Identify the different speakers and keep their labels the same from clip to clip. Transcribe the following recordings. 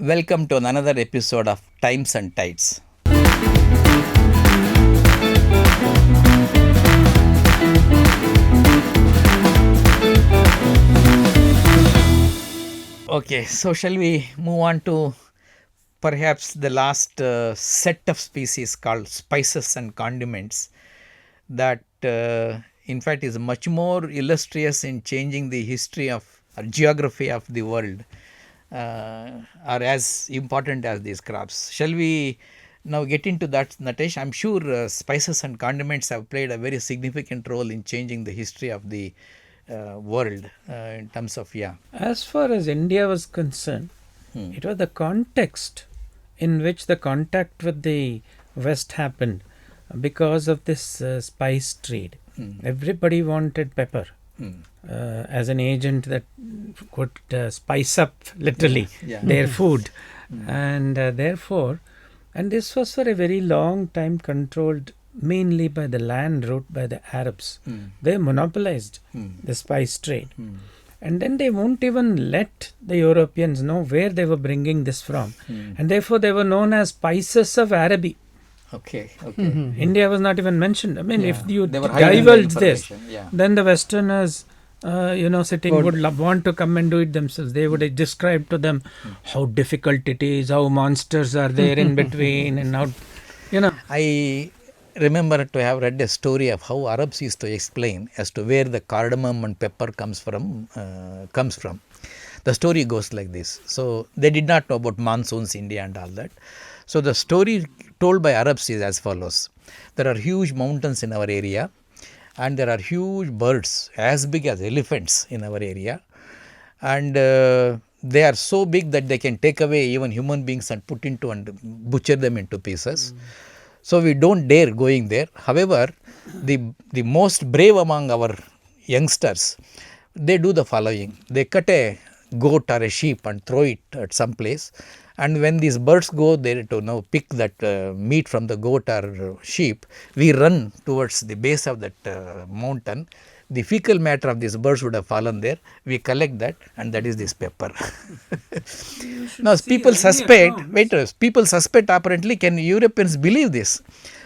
Speaker 1: Welcome to another episode of Times and Tides. Okay, so shall we move on to perhaps the last set of species called spices and condiments that in fact is much more illustrious in changing the history of or geography of the world, are as important as these crops. Shall we now get into that, Natesh? I'm sure spices and condiments have played a very significant role in changing the history of the world in terms of,
Speaker 2: As far as India was concerned, it was the context in which the contact with the West happened because of this spice trade. Everybody wanted pepper as an agent that could spice up literally their food. And therefore, and this was for a very long time controlled mainly by the land route by the Arabs. They monopolized the spice trade. And then they won't even let the Europeans know where they were bringing this from. And therefore they were known as spices of Araby.
Speaker 1: Okay.
Speaker 2: India was not even mentioned. I mean, if you divulge this, then the Westerners, sitting would want to come and do it themselves. They would describe to them how difficult it is, how monsters are there in between, and how,
Speaker 1: I remember to have read a story of how Arabs used to explain as to where the cardamom and pepper comes from. The story goes like this. So they did not know about monsoons, India and all that. So the story told by Arabs is as follows. There are huge mountains in our area and there are huge birds as big as elephants in our area, and they are so big that they can take away even human beings and put into and butcher them into pieces. So we don't dare going there. However, the most brave among our youngsters, they do the following. They cut a goat or a sheep and throw it at some place. And when these birds go there to pick that meat from the goat or sheep, we run towards the base of that mountain. The fecal matter of these birds would have fallen there. We collect that, and that is this pepper. Now, people suspect apparently, can Europeans believe this?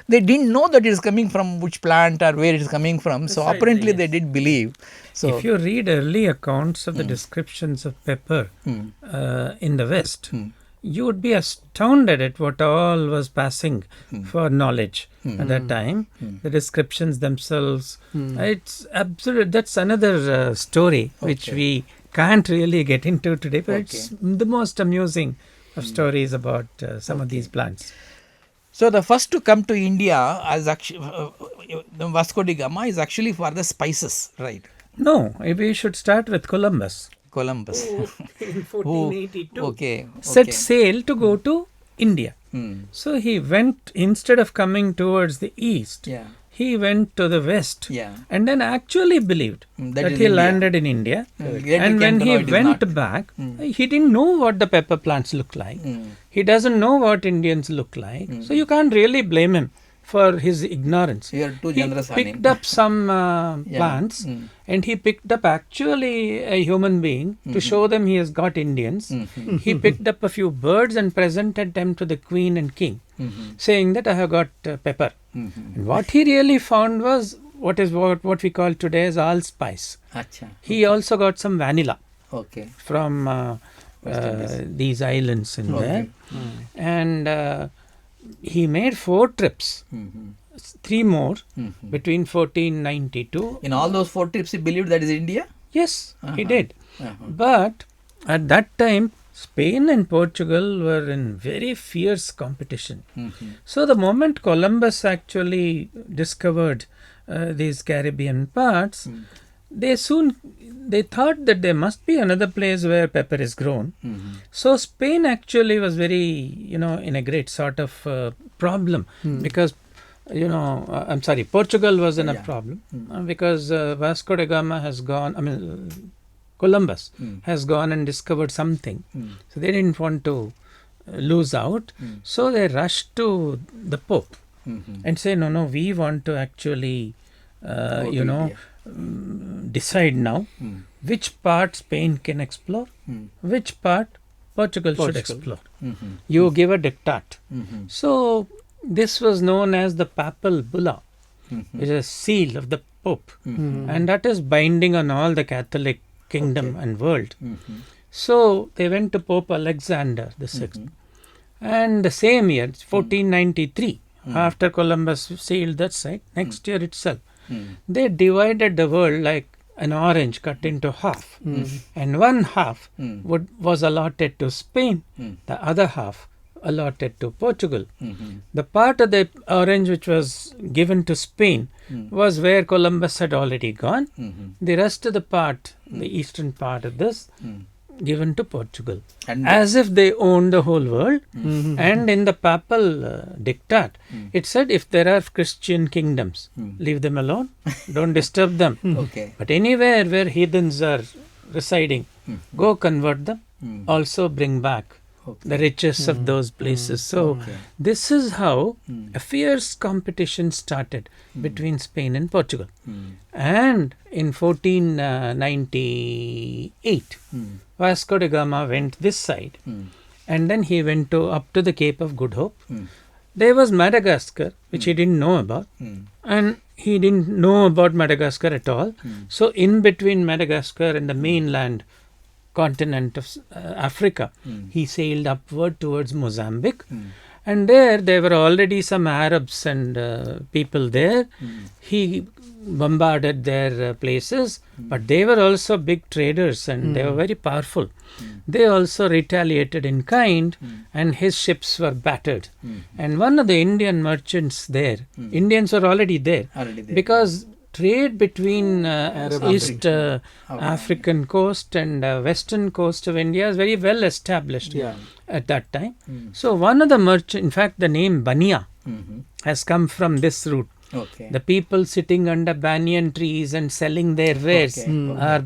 Speaker 1: They didn't know that it is coming from which plant or where it is coming from. So, apparently they did believe. So,
Speaker 2: if you read early accounts of the descriptions of pepper in the West, you would be astounded at what all was passing for knowledge at that time. The descriptions themselves, it's absolute. That's another story which we can't really get into today, but it's the most amusing of stories about some of these plants.
Speaker 1: So the first to come to India as actually Vasco da Gama is actually for the spices, right?
Speaker 2: No, we should start with Columbus.
Speaker 1: In
Speaker 2: 1482 set sail to go to India. So he went, instead of coming towards the east, he went to the west and then actually believed that he landed in India. And when he went back, he didn't know what the pepper plants look like. He doesn't know what Indians look like. So you can't really blame him for his ignorance.
Speaker 1: You are too generous.
Speaker 2: He picked up some plants and he picked up actually a human being to show them he has got Indians. He picked up a few birds and presented them to the queen and king, saying that I have got pepper. And what he really found was what we call today as allspice. He also got some vanilla from these islands in there. And he made 4 trips, 3 more between 1492.
Speaker 1: In all those 4 trips, he believed that is India?
Speaker 2: Yes, he did. But at that time, Spain and Portugal were in very fierce competition. So the moment Columbus actually discovered these Caribbean parts, they thought that there must be another place where pepper is grown. So Spain actually was very, in a great sort of problem because, Portugal was in a problem because Vasco da Gama has gone, Columbus has gone and discovered something. So they didn't want to lose out. So they rushed to the Pope and say, no, we want to actually, decide now which part Spain can explore, which part Portugal should explore. You give a diktat. So this was known as the papal bulla, which is a seal of the Pope, and that is binding on all the Catholic kingdom and world. So they went to Pope Alexander the Sixth, and the same year, 1493, after Columbus sailed that side, next year itself, they divided the world like an orange cut into half, and one half was allotted to Spain, the other half allotted to Portugal. The part of the orange which was given to Spain was where Columbus had already gone. The rest of the part, the eastern part of this, given to Portugal,
Speaker 1: And
Speaker 2: as if they owned the whole world. And in the papal diktat, it said, if there are Christian kingdoms, leave them alone, don't disturb them.
Speaker 1: okay.
Speaker 2: But anywhere where heathens are residing, go convert them, also bring back the riches of those places. So this is how a fierce competition started between Spain and Portugal. And in 1498, Vasco da Gama went this side, and then he went up to the Cape of Good Hope. There was Madagascar, which he didn't know about, and he didn't know about Madagascar at all. So in between Madagascar and the mainland continent of Africa, he sailed upward towards Mozambique, and there were already some Arabs and people there. He bombarded their places, but they were also big traders and they were very powerful. They also retaliated in kind, and his ships were battered. And one of the Indian merchants there, Indians were already there, because trade between East African coast and western coast of India is very well established at that time. So one of the merchants, in fact the name Bania has come from this route. The people sitting under banyan trees and selling their wares are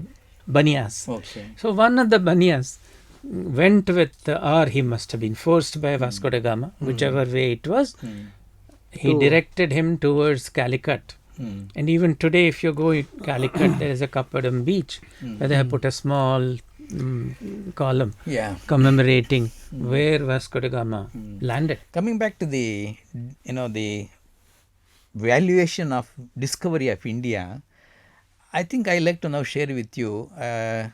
Speaker 2: Banias. So one of the Banias went with, or he must have been forced by Vasco da Gama, whichever way it was, he directed him towards Calicut. And even today, if you go to Calicut, there is a Kappadam beach where they have put a small column commemorating where Vasco da Gama landed.
Speaker 1: Coming back to the, the valuation of discovery of India, I think I like to now share with you a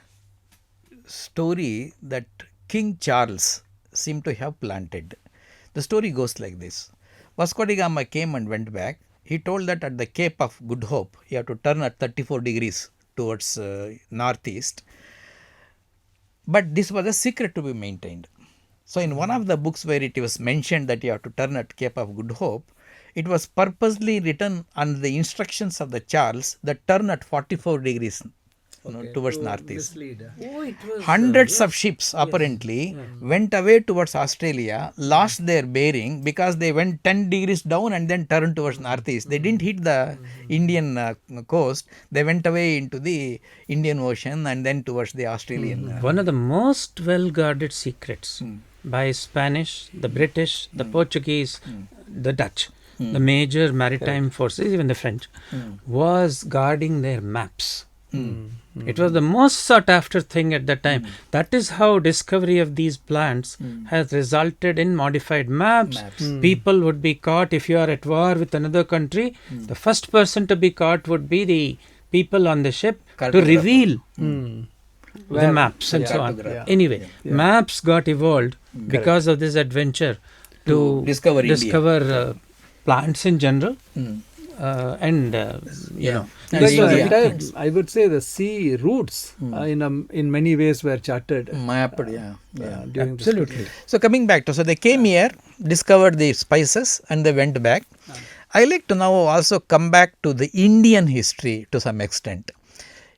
Speaker 1: story that King Charles seemed to have planted. The story goes like this. Vasco da Gama came and went back. He told that at the Cape of Good Hope, you have to turn at 34 degrees towards northeast. But this was a secret to be maintained. So in one of the books where it was mentioned that you have to turn at Cape of Good Hope, it was purposely written on the instructions of the Charles that turn at 44 degrees towards northeast. Hundreds of ships apparently went away towards Australia, lost their bearing because they went 10 degrees down and then turned towards northeast. They didn't hit the Indian coast. They went away into the Indian Ocean and then towards the Australian.
Speaker 2: One of the most well guarded secrets by Spanish, the British, the Portuguese, the Dutch, the major maritime forces, even the French, was guarding their maps. It was the most sought after thing at that time. That is how discovery of these plants has resulted in modified maps. People would be caught if you are at war with another country. The first person to be caught would be the people on the ship to reveal the maps and so on. Anyway, maps got evolved because of this adventure to discover plants in general. And you know,
Speaker 3: sometimes I would say the sea routes in many ways were charted,
Speaker 1: mapped.
Speaker 3: During
Speaker 2: absolutely.
Speaker 1: So coming back to, so they came here, discovered the spices, and they went back. I like to now also come back to the Indian history to some extent.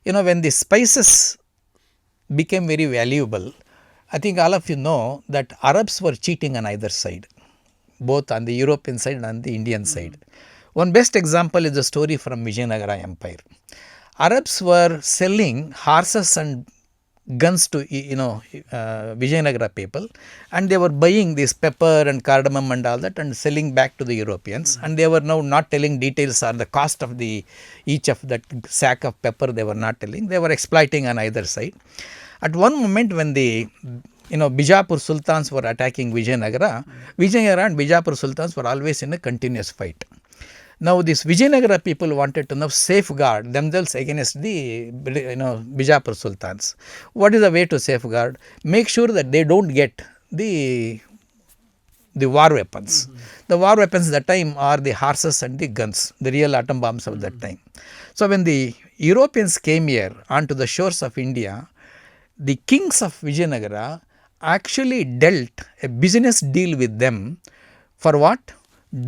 Speaker 1: When the spices became very valuable, I think all of you know that Arabs were cheating on either side, both on the European side and on the Indian side. One best example is the story from Vijayanagara Empire. Arabs were selling horses and guns to Vijayanagara people, and they were buying this pepper and cardamom and all that and selling back to the Europeans, and they were now not telling details or the cost of each of that sack of pepper. They were not telling. They were exploiting on either side. At one moment when the Bijapur Sultans were attacking Vijayanagara. Vijayanagara and Bijapur Sultans were always in a continuous fight. Now, these Vijayanagara people wanted to now safeguard themselves against the Bijapur Sultans. What is the way to safeguard? Make sure that they don't get the war weapons. The war weapons at that time are the horses and the guns, the real atom bombs of that time. So, when the Europeans came here onto the shores of India, the kings of Vijayanagara actually dealt a business deal with them for what?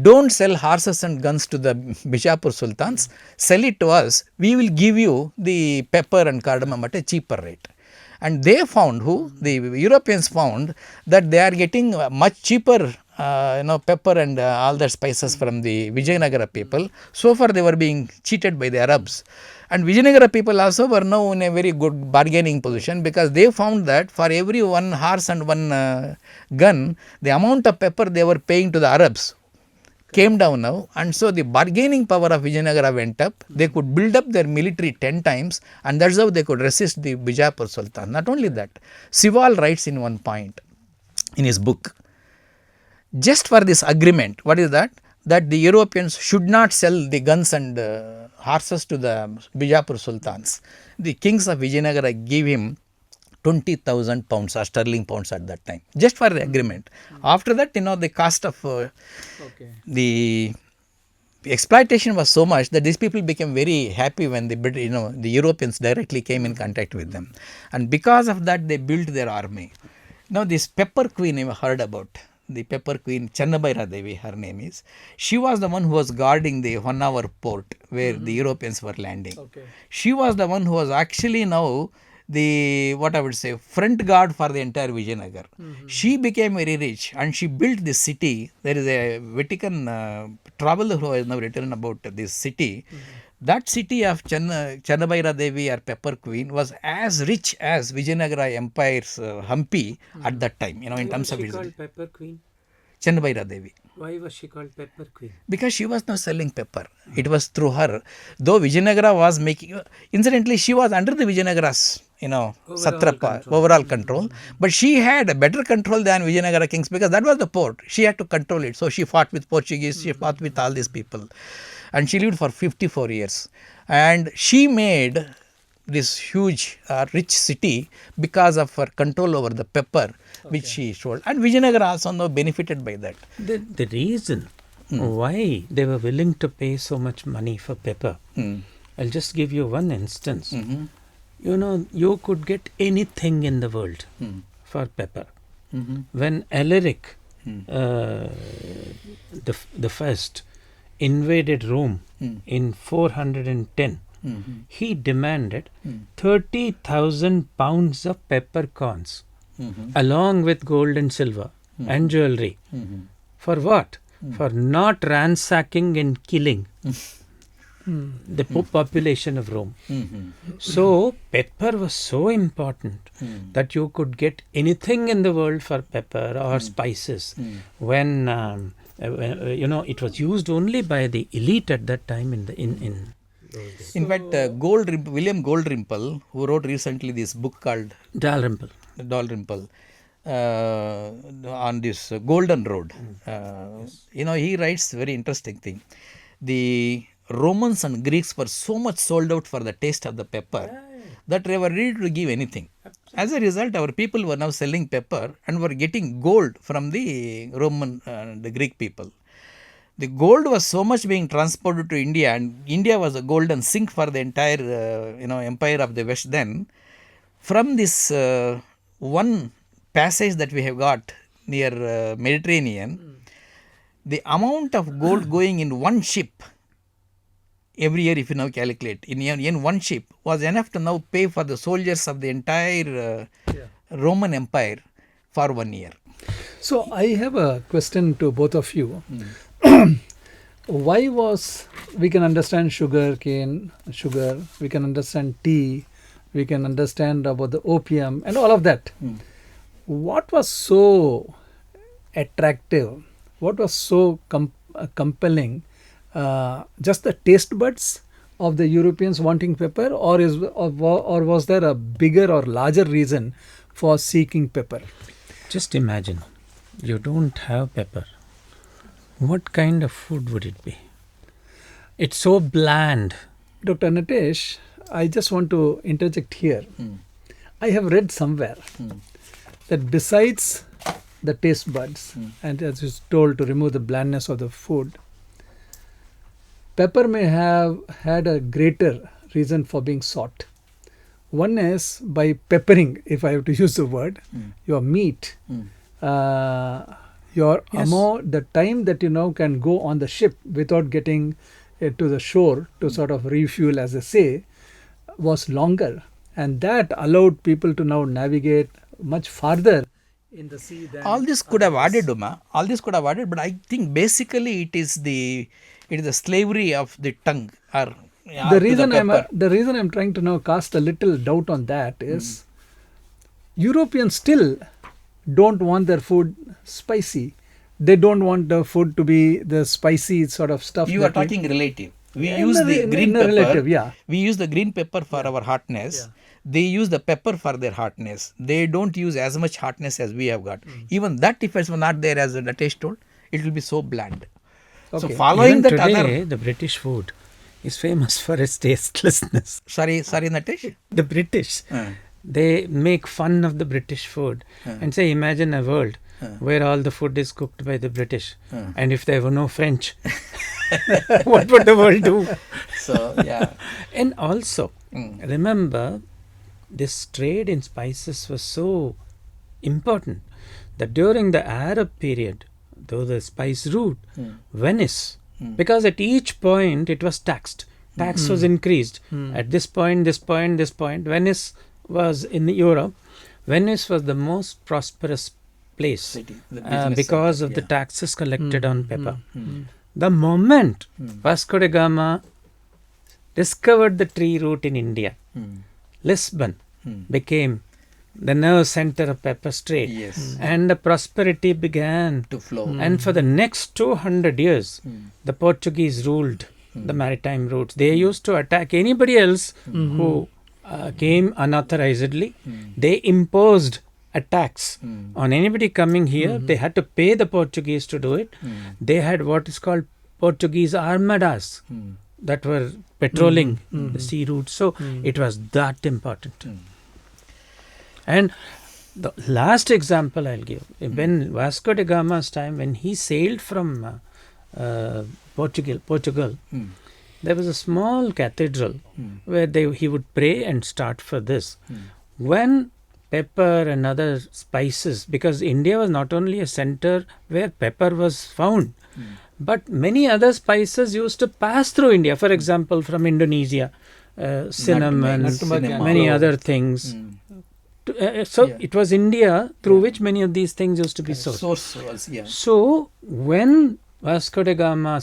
Speaker 1: Don't sell horses and guns to the Bijapur Sultans, sell it to us, we will give you the pepper and cardamom at a cheaper rate. And they found, the Europeans found that they are getting much cheaper pepper and all the spices from the Vijayanagara people. So far they were being cheated by the Arabs. And Vijayanagara people also were now in a very good bargaining position, because they found that for every one horse and one gun, the amount of pepper they were paying to the Arabs came down now, and so the bargaining power of Vijayanagara went up. They could build up their military 10 times, and that's how they could resist the Bijapur Sultan. Not only that, Sival writes in one point in his book, just for this agreement, what is that? That the Europeans should not sell the guns and horses to the Bijapur Sultans. The kings of Vijayanagara gave him 20,000 pounds or sterling pounds at that time, just for the agreement. After that, the cost of the exploitation was so much that these people became very happy when the Europeans directly came in contact with them. And because of that, they built their army. Now, this pepper queen you heard about, the pepper queen Chanabhyradevi, her name is. She was the one who was guarding the Honavar port where the Europeans were landing. She was the one who was actually now the front guard for the entire Vijayanagar. She became very rich and she built this city. There is a Vatican traveler who has now written about this city. That city of Chanabhyradevi or Pepper Queen was as rich as Vijayanagara Empire's Hampi at that time, in terms of
Speaker 2: Why was she called Pepper Queen?
Speaker 1: Chanabhyradevi.
Speaker 2: Why was she called Pepper Queen?
Speaker 1: Because she was now selling pepper. It was through her. Though Vijayanagara was making, incidentally, she was under the Vijayanagara's, Satrapa, overall control. But she had a better control than Vijayanagara kings, because that was the port. She had to control it. So she fought with Portuguese, she fought with all these people. And she lived for 54 years. And she made this huge rich city because of her control over the pepper which she sold. And Vijayanagara also now benefited by that.
Speaker 2: The reason why they were willing to pay so much money for pepper, I'll just give you one instance. You could get anything in the world for pepper. When Alaric the first invaded Rome in 410, he demanded 30,000 pounds of peppercorns along with gold and silver and jewelry. For what? For not ransacking and killing the population of Rome. So pepper was so important that you could get anything in the world for pepper or spices. When it was used only by the elite at that time in
Speaker 1: In fact, William Goldrimple, who wrote recently this book called Dalrymple, on this Golden Road, he writes very interesting thing. The Romans and Greeks were so much sold out for the taste of the pepper that they were ready to give anything. As a result, our people were now selling pepper and were getting gold from the Roman and the Greek people. The gold was so much being transported to India, and India was a golden sink for the entire empire of the West then. From this one passage that we have got near Mediterranean, the amount of gold going in one ship every year, if you now calculate, in one ship was enough to now pay for the soldiers of the entire Roman Empire for 1 year.
Speaker 3: So I have a question to both of you. Why was, we can understand sugar, we can understand tea, we can understand about the opium and all of that. What was so attractive? What was so compelling? Just the taste buds of the Europeans wanting pepper, or was there a bigger or larger reason for seeking pepper.
Speaker 2: Just imagine, you don't have pepper. What kind of food would it be? It's so bland.
Speaker 3: Dr. Natesh, I just want to interject here. I have read somewhere that besides the taste buds, and as is told to remove the blandness of the food, pepper may have had a greater reason for being sought. One is by peppering, if I have to use the word, your meat, your
Speaker 2: Yes.
Speaker 3: amount, the time that you now can go on the ship without getting to the shore to sort of refuel, as they say, was longer. And that allowed people to now navigate much farther in the sea than
Speaker 1: All this could have
Speaker 3: others.
Speaker 1: added, Uma. All this could have added, but I think basically it is the slavery of the tongue or
Speaker 3: The reason
Speaker 1: pepper.
Speaker 3: I'm trying to now cast a little doubt on that is Europeans still don't want their food spicy. They don't want the food to be the spicy sort of stuff.
Speaker 1: You are
Speaker 3: that we-
Speaker 1: talking relative. We
Speaker 3: In
Speaker 1: use
Speaker 3: a
Speaker 1: the
Speaker 3: re-
Speaker 1: green
Speaker 3: in a
Speaker 1: pepper.
Speaker 3: relative, yeah.
Speaker 1: We use the green pepper for our hotness.
Speaker 3: Yeah.
Speaker 1: They use the pepper for their hotness. They don't use as much hotness as we have got. Even that, if it's not there, as the taste told, it will be so bland. So
Speaker 3: Okay.
Speaker 1: following
Speaker 2: Even
Speaker 1: that
Speaker 2: today,
Speaker 1: other.
Speaker 2: the British food is famous for its tastelessness.
Speaker 1: Sorry, Natesh.
Speaker 2: The British,
Speaker 1: Uh,
Speaker 2: they make fun of the British food and say, imagine a world where all the food is cooked by the British. And if there were no French, what would the world do?
Speaker 1: So yeah.
Speaker 2: And also, remember, this trade in spices was so important that during the Arab period, though the spice route, Venice, because at each point it was taxed. Tax was increased. At this point, this point, this point. Venice was in Europe. Venice was the most prosperous place
Speaker 1: City, the business
Speaker 2: because
Speaker 1: center,
Speaker 2: of the
Speaker 1: yeah.
Speaker 2: taxes collected on pepper. The moment Vasco da Gama discovered the tree route in India, Lisbon became the nerve center of pepper trade,
Speaker 1: Yes.
Speaker 2: and the prosperity began.
Speaker 1: To flow.
Speaker 2: And for the next 200 years, the Portuguese ruled the maritime routes. They used to attack anybody else who came unauthorizedly. They imposed a tax on anybody coming here. They had to pay the Portuguese to do it. They had what is called Portuguese armadas that were patrolling the sea routes. So it was that important. And the last example I'll give, when Vasco da Gama's time, when he sailed from Portugal, there was a small cathedral where he would pray and start for this. When pepper and other spices, because India was not only a center where pepper was found, but many other spices used to pass through India. For example, from Indonesia, cinnamon,
Speaker 3: nutmeg and
Speaker 2: many
Speaker 3: clove.
Speaker 2: other things. So
Speaker 1: Yeah.
Speaker 2: it was India through which many of these things used to be sourced.
Speaker 1: Source was, yeah.
Speaker 2: So when Vasco da Gama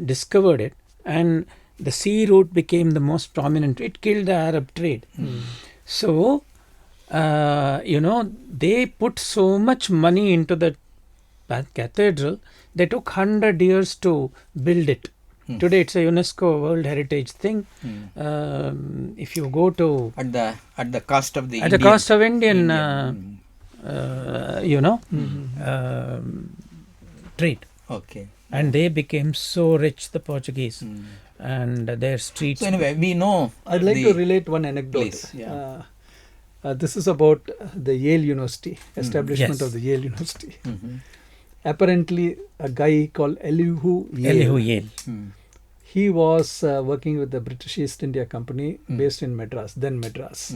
Speaker 2: discovered it, and the sea route became the most prominent, it killed the Arab trade. So they put so much money into the cathedral. They took 100 years to build it. Today it's a UNESCO World Heritage thing. If you go to
Speaker 1: At the cost of the
Speaker 2: at the cost of Indian, trade.
Speaker 1: Okay.
Speaker 2: And they became so rich, the Portuguese, and their streets.
Speaker 1: So anyway, we know.
Speaker 3: I'd like to relate one anecdote.
Speaker 1: Please, yeah.
Speaker 3: This is about the Yale University, establishment
Speaker 2: Yes.
Speaker 3: of the Yale University. Apparently, a guy called Elihu
Speaker 2: Elihu Yale.
Speaker 3: he was working with the British East India Company based in Madras, then Madras.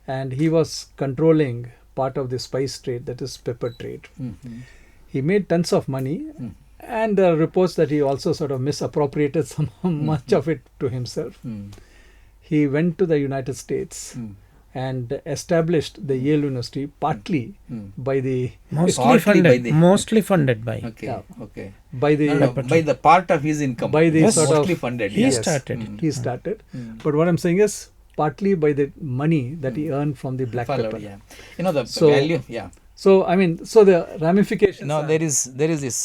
Speaker 3: And he was controlling part of the spice trade, that is pepper trade. He made tons of money, and there are reports that he also sort of misappropriated some much of it to himself. He went to the United States and established the Yale University partly by the
Speaker 2: Mostly funded by.
Speaker 1: Okay.
Speaker 3: Yeah.
Speaker 1: Okay.
Speaker 3: by the
Speaker 1: No, by the part of his income.
Speaker 3: by the
Speaker 2: Yes.
Speaker 3: sort
Speaker 1: Mostly
Speaker 3: of
Speaker 1: funded.
Speaker 2: He
Speaker 1: yes.
Speaker 2: started it.
Speaker 3: he started. But what I'm saying is partly by the money that he earned from the black
Speaker 1: Followed,
Speaker 3: pepper.
Speaker 1: yeah. You know the
Speaker 3: So-
Speaker 1: value. Yeah.
Speaker 3: So I mean, so the ramifications.
Speaker 1: Now
Speaker 3: are-
Speaker 1: there is this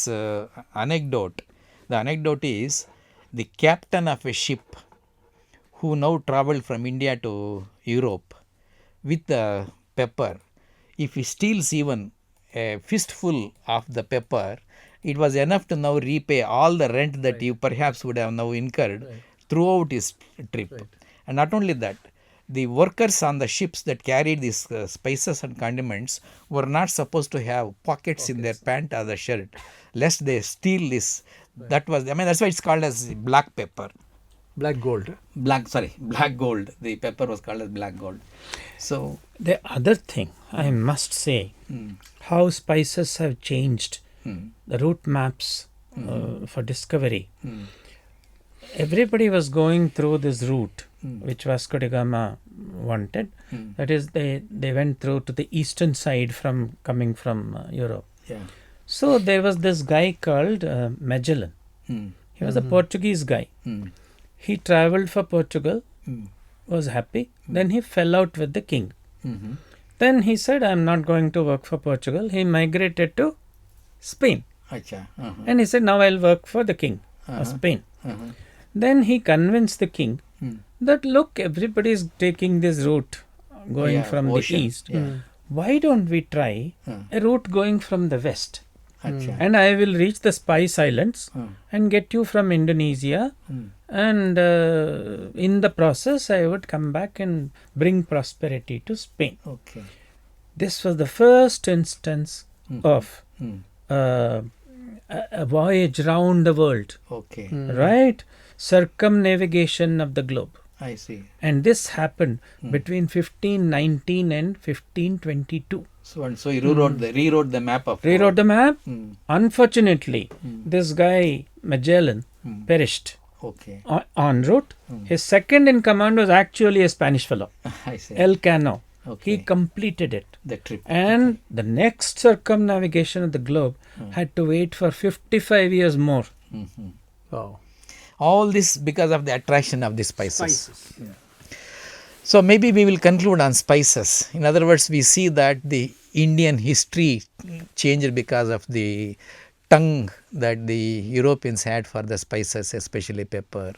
Speaker 1: anecdote. The anecdote is the captain of a ship who now travelled from India to Europe with the pepper if he steals even a fistful of the pepper, it was enough to now repay all the rent that you perhaps would have now incurred throughout his trip. And not only that, the workers on the ships that carried these spices and condiments were not supposed to have pockets in their pant or the shirt, lest they steal this. That was, I mean, that's why it's called as black pepper.
Speaker 3: Black gold.
Speaker 1: Black gold. The pepper was called as black gold. So
Speaker 2: the other thing I must say, how spices have changed the route maps for discovery. Everybody was going through this route which Vasco da Gama wanted. That is, they went through to the eastern side from coming from Europe.
Speaker 1: yeah.
Speaker 2: So there was this guy called Magellan. He was a Portuguese guy. He traveled for Portugal, was happy. Then he fell out with the king. Then he said, I am not going to work for Portugal. He migrated to Spain.
Speaker 1: Acha.
Speaker 2: And he said, now I'll work for the king of Spain. Then he convinced the king that, look, everybody is taking this route going from
Speaker 1: ocean.
Speaker 2: the east.
Speaker 1: Yeah.
Speaker 2: Why don't we try a route going from the west?
Speaker 1: Acha.
Speaker 2: And I will reach the Spice Islands and get you from Indonesia. And in the process, I would come back and bring prosperity to Spain.
Speaker 1: Okay.
Speaker 2: This was the first instance of a voyage round the world,
Speaker 1: Okay.
Speaker 2: right? Circumnavigation of the globe.
Speaker 1: I see.
Speaker 2: And this happened between 1519 and 1522.
Speaker 1: So he rewrote the map of
Speaker 2: Rewrote the map. Unfortunately, this guy Magellan perished
Speaker 1: Okay.
Speaker 2: en route. His second in command was actually a Spanish fellow,
Speaker 1: I see.
Speaker 2: Elcano.
Speaker 1: Okay.
Speaker 2: He completed it.
Speaker 1: The trip.
Speaker 2: And the next circumnavigation of the globe had to wait for 55 years more.
Speaker 3: Wow.
Speaker 1: All this because of the attraction of the spices. So maybe we will conclude on spices. In other words, we see that the Indian history changed because of the tongue that the Europeans had for the spices, especially pepper.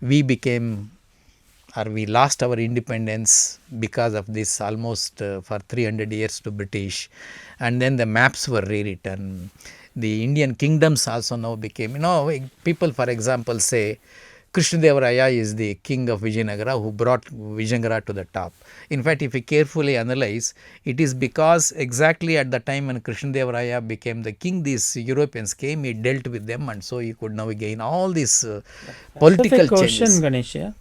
Speaker 1: We lost our independence because of this almost for 300 years to British. And then the maps were rewritten. The Indian kingdoms also now became, people for example say Krishnadevaraya is the king of Vijayanagara who brought Vijayanagara to the top. In fact, if you carefully analyze, it is because exactly at the time when Krishnadevaraya became the king, these Europeans came, he dealt with them, and so he could now gain all these political
Speaker 2: Pacific
Speaker 1: changes.
Speaker 2: Ocean, Ganesha,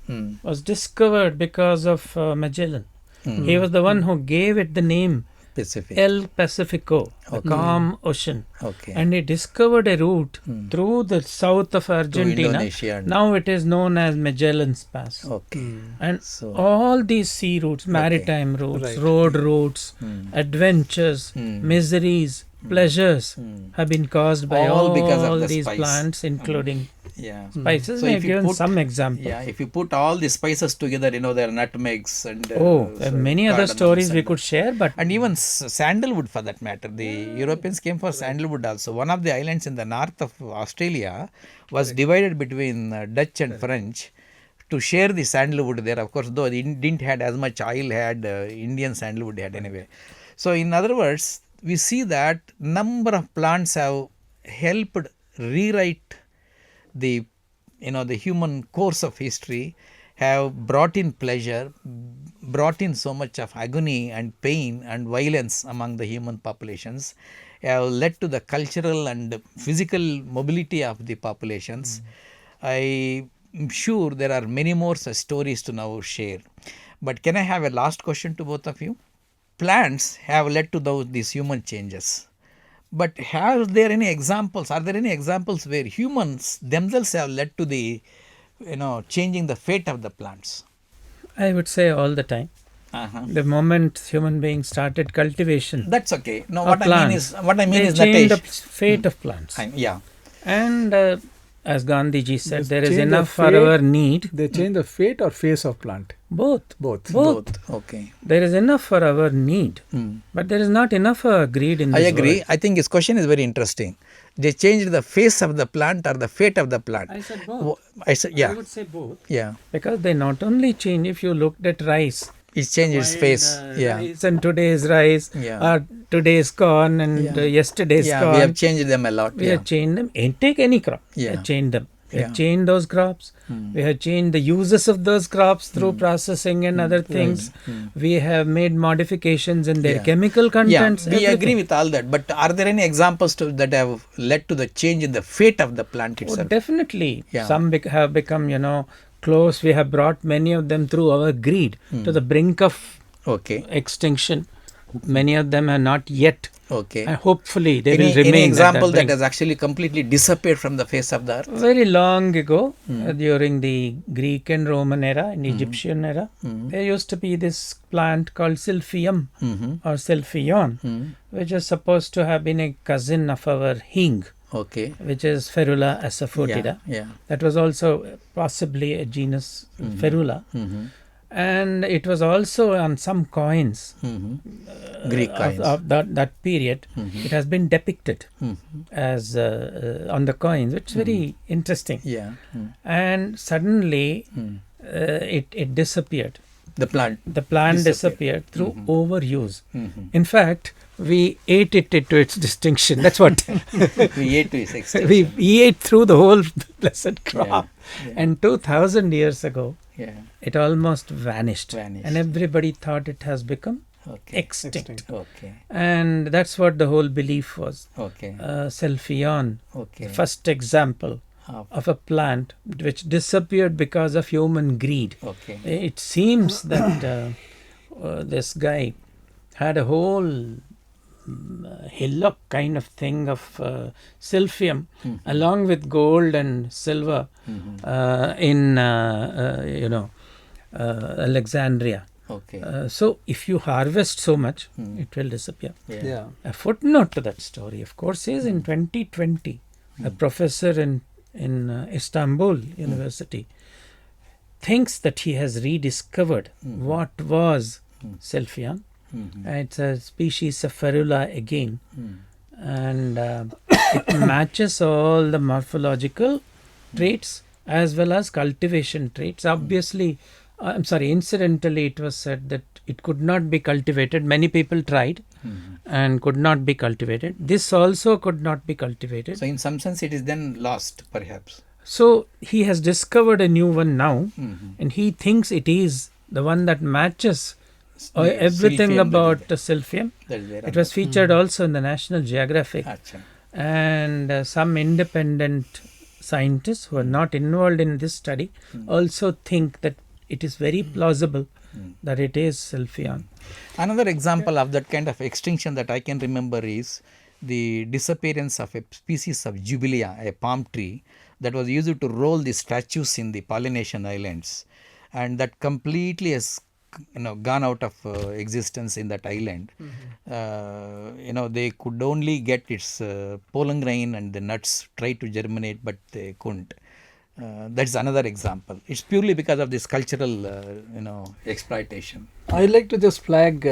Speaker 2: was discovered because of Magellan. He was the one who gave it the name
Speaker 1: Pacific.
Speaker 2: El Pacifico, the calm ocean.
Speaker 1: Okay.
Speaker 2: And he discovered a route through the south of Argentina.
Speaker 1: Indonesia and-
Speaker 2: Now it is known as Magellan's Pass.
Speaker 1: Okay.
Speaker 2: And
Speaker 1: So-
Speaker 2: all these sea routes, maritime routes, road routes, adventures, miseries, pleasures have been caused by
Speaker 1: All because of
Speaker 2: all
Speaker 1: the
Speaker 2: these
Speaker 1: spice.
Speaker 2: plants, including
Speaker 1: Yeah.
Speaker 2: spices.
Speaker 1: So
Speaker 2: We
Speaker 1: if
Speaker 2: have
Speaker 1: you
Speaker 2: given
Speaker 1: put-
Speaker 2: some examples.
Speaker 1: Yeah, if you put all the spices together, there are nutmegs and
Speaker 2: Many other
Speaker 1: cardamoms
Speaker 2: stories we
Speaker 1: and-
Speaker 2: could share, but
Speaker 1: and even sandalwood for that matter. The Europeans came for sandalwood also. One of the islands in the north of Australia was divided between Dutch and French to share the sandalwood there. Of course, though it didn't had as much oil had Indian sandalwood had anyway. So in other words, we see that number of plants have helped rewrite the the human course of history, have brought in pleasure, brought in so much of agony and pain and violence among the human populations, have led to the cultural and physical mobility of the populations. I am sure there are many more such stories to now share. But can I have a last question to both of you? Plants have led to these human changes. But are there any examples where humans themselves have led to the, changing the fate of the plants?
Speaker 2: I would say all the time. The moment human beings started cultivation,
Speaker 1: That's okay. No,
Speaker 2: of
Speaker 1: what I mean
Speaker 2: plants,
Speaker 1: is
Speaker 2: they changed the
Speaker 1: Natesh.
Speaker 2: fate of plants.
Speaker 1: Yeah.
Speaker 2: And as Gandhiji said,
Speaker 3: Just
Speaker 2: there is
Speaker 3: change the
Speaker 2: enough for
Speaker 3: fate.
Speaker 2: our need.
Speaker 3: They change the fate or face of plant.
Speaker 2: Both.
Speaker 3: Both.
Speaker 1: Okay.
Speaker 2: There is enough for our need, but there is not enough for our greed in
Speaker 1: I
Speaker 2: this
Speaker 1: agree.
Speaker 2: world.
Speaker 1: I think his question is very interesting. They changed the face of the plant or the fate of the plant.
Speaker 2: I said both.
Speaker 1: I said, yeah.
Speaker 2: I would say both.
Speaker 1: Yeah.
Speaker 2: Because they not only change, if you looked at rice,
Speaker 1: It's changed its face. Yeah.
Speaker 2: Rice and today's rice,
Speaker 1: Yeah.
Speaker 2: or today's corn and yesterday's
Speaker 1: Yeah,
Speaker 2: corn.
Speaker 1: we have changed them a lot.
Speaker 2: We have changed them. And take any crop. We
Speaker 1: Yeah.
Speaker 2: have changed them. We have
Speaker 1: Yeah.
Speaker 2: changed those crops. We have changed the uses of those crops through processing and other things. We have made modifications in their
Speaker 1: Yeah.
Speaker 2: chemical contents.
Speaker 1: Yeah, we
Speaker 2: everything.
Speaker 1: agree with all that. But are there any examples that have led to the change in the fate of the plant
Speaker 2: Oh,
Speaker 1: itself?
Speaker 2: definitely.
Speaker 1: Yeah.
Speaker 2: Some have become, close. We have brought many of them through our greed to the brink of
Speaker 1: Okay.
Speaker 2: extinction. Many of them are not yet.
Speaker 1: Okay.
Speaker 2: And hopefully they will
Speaker 1: Any
Speaker 2: remain.
Speaker 1: example
Speaker 2: at
Speaker 1: that
Speaker 2: brink.
Speaker 1: has actually completely disappeared from the face of the earth?
Speaker 2: Very long ago, during the Greek and Roman era and Egyptian era, there used to be this plant called Silphium or Silphion, which is supposed to have been a cousin of our hing,
Speaker 1: Okay.
Speaker 2: which is Ferula asafoetida.
Speaker 1: Yeah.
Speaker 2: That was also possibly a genus Ferula. And it was also on some coins
Speaker 1: Greek coins.
Speaker 2: of that period. It has been depicted as on the coins, which is very interesting.
Speaker 1: Yeah.
Speaker 2: And suddenly it disappeared.
Speaker 1: The plant.
Speaker 2: The plant disappeared through overuse. In fact, we ate it to its distinction. That's what
Speaker 1: We ate to its extinction.
Speaker 2: we ate through the whole blessed crop.
Speaker 1: Yeah.
Speaker 2: And 2000 years ago,
Speaker 1: Yeah.
Speaker 2: it almost vanished.
Speaker 1: Vanished.
Speaker 2: And everybody thought it has become
Speaker 1: Okay.
Speaker 2: extinct.
Speaker 1: Okay.
Speaker 2: And that's what the whole belief was.
Speaker 1: Okay.
Speaker 2: Selfion,
Speaker 1: Okay.
Speaker 2: first example of a plant which disappeared because of human greed.
Speaker 1: Okay.
Speaker 2: It seems that this guy had a whole hillock kind of thing of silphium along with gold and silver in Alexandria.
Speaker 1: Okay.
Speaker 2: So if you harvest so much, it will disappear.
Speaker 3: Yeah.
Speaker 2: A footnote to that story, of course, is in 2020, a professor in Istanbul University thinks that he has rediscovered what was Silphium. It's a species of Ferula again, and it matches all the morphological traits as well as cultivation traits. Obviously, incidentally, it was said that it could not be cultivated. Many people tried and could not be cultivated. This also could not be cultivated.
Speaker 1: So in some sense it is then lost perhaps.
Speaker 2: So he has discovered a new one now, and he thinks it is the one that matches everything
Speaker 1: Silphium
Speaker 2: about the Silphium.
Speaker 1: That is there.
Speaker 2: It was featured also in the National Geographic.
Speaker 1: Acha.
Speaker 2: And some independent scientists who are not involved in this study also think that it is very plausible that it is Silphion.
Speaker 1: Another example of that kind of extinction that I can remember is the disappearance of a species of Jubilee, a palm tree that was used to roll the statues in the Polynesian islands, and that completely has gone out of existence in that island. They could only get its pollen grain and the nuts try to germinate, but they couldn't. That's another example. It's purely because of this cultural exploitation.
Speaker 3: I like to just flag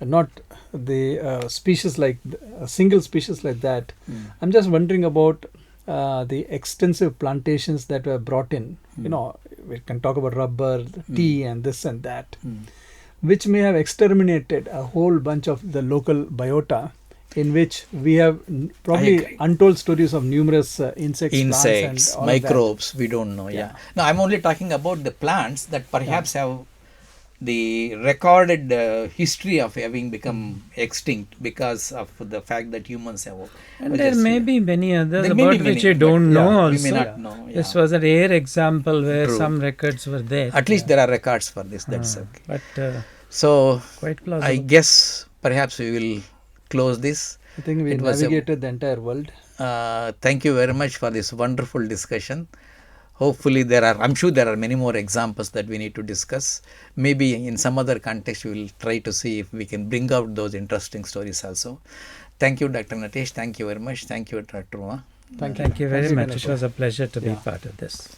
Speaker 3: not the species like a single species like that. I'm just wondering about the extensive plantations that were brought in. We can talk about rubber, tea, and this and that, which may have exterminated a whole bunch of the local biota, in which we have probably untold stories of numerous insects, plants and all
Speaker 1: microbes. We don't know. Yeah. No, I'm only talking about the plants that perhaps have the recorded history of having become extinct because of the fact that humans have.
Speaker 2: And there may be many others
Speaker 1: There may
Speaker 2: about
Speaker 1: be
Speaker 2: which
Speaker 1: many,
Speaker 2: you don't
Speaker 1: but,
Speaker 2: know
Speaker 1: we
Speaker 2: also.
Speaker 1: may not know. Yeah.
Speaker 2: This was a rare example where
Speaker 1: True.
Speaker 2: some records were there.
Speaker 1: At least there are records for this. That's okay.
Speaker 2: But
Speaker 1: So
Speaker 2: quite plausible.
Speaker 1: I guess perhaps we will close this.
Speaker 3: I think we
Speaker 1: It was
Speaker 3: navigated the entire world.
Speaker 1: Thank you very much for this wonderful discussion. Hopefully I'm sure there are many more examples that we need to discuss. Maybe in some other context we will try to see if we can bring out those interesting stories also. Thank you, Dr. Natesh. Thank you very much. Thank you, Dr. Uma.
Speaker 2: Thank you very much. It was a pleasure to be part of this.